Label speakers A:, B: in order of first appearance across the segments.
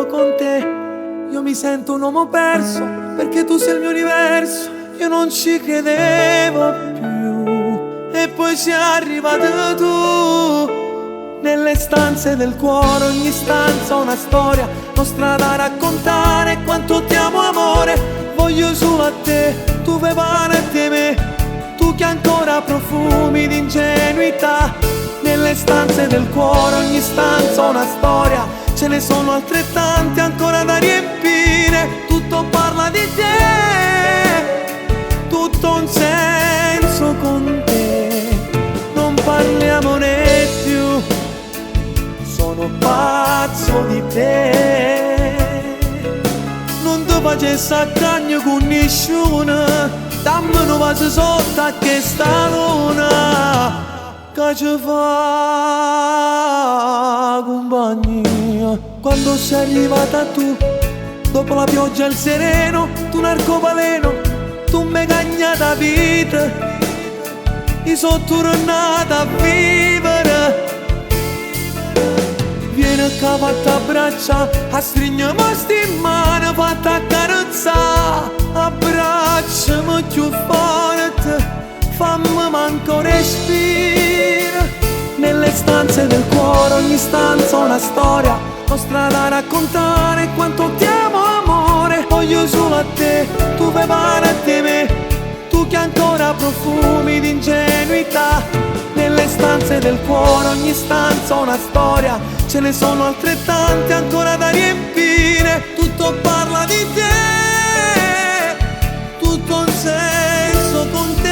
A: vivo con te. Io mi sento un uomo perso, perché tu sei il mio universo. Io non ci credevo più, e poi sei arrivato tu. Nelle stanze del cuore, ogni stanza una storia nostra da raccontare. Quanto ti amo amore, voglio solo a te. Tu vuoi bene a te me, tu che ancora profumi di ingenuità. Nelle stanze del cuore, ogni stanza una storia, ce ne sono altrettante ancora da riempire. Tutto parla di te, tutto un senso con te. Non parliamone più, sono pazzo di te. Non ti facessi a cagno con nessuno, dammi un vaso sotto a questa luna che ci fa compagnia. Quando sei arrivata tu, dopo la pioggia e il sereno, tu un arcobaleno, tu mi hai cagnata vita. Io sono tornata a vivere. Vieni qua fatta a braccia, a stringermi in mano, fatta a carezzare. Abbracciami più forte, fammi manco respiro. Nelle stanze del cuore, ogni stanza una storia nostra da raccontare. Quanto ti amo amore, voglio solo a te. Tu vuoi bene a te me, tu che ancora profumi di ingenuità. Nelle stanze del cuore, ogni stanza una storia, ce ne sono altrettante ancora da riempire. Tutto parla di te, tutto un senso con te.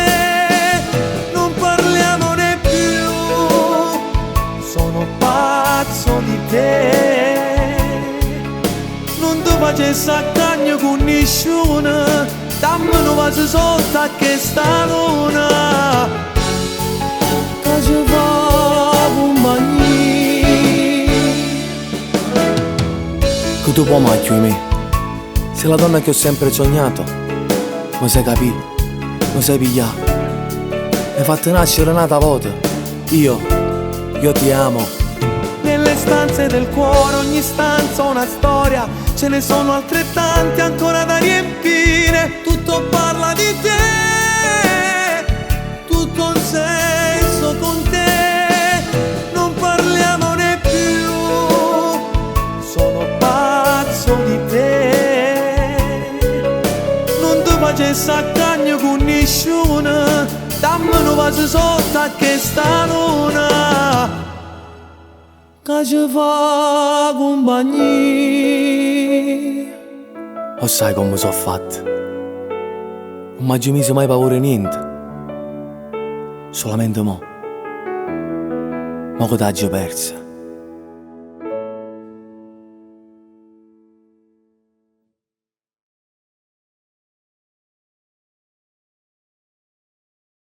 A: Non parliamone più, sono pazzo di te. Non ti facessi a cagno con nessuno, dammi un vaso sotto a questa luna che ci fa compagnia.
B: Che tu puoi mai di me, sei la donna che ho sempre sognato. Mi sai capire, mi sai pigliare, mi hai fatto nascere un'altra volta. Io ti amo.
A: Nelle stanze del cuore, ogni stanza una storia, ce ne sono altrettante ancora da riempire. Tutto parla di te, tutto un senso con te. Non parliamone più, sono pazzo di te. Non ti facessi a cagno con nessuno, dammi un vaso sotto a questa luna che ci fa compagnia.
B: Lo sai come sono fatto? Non mi ci mise mai paura niente, solamente mo che t'hai persa.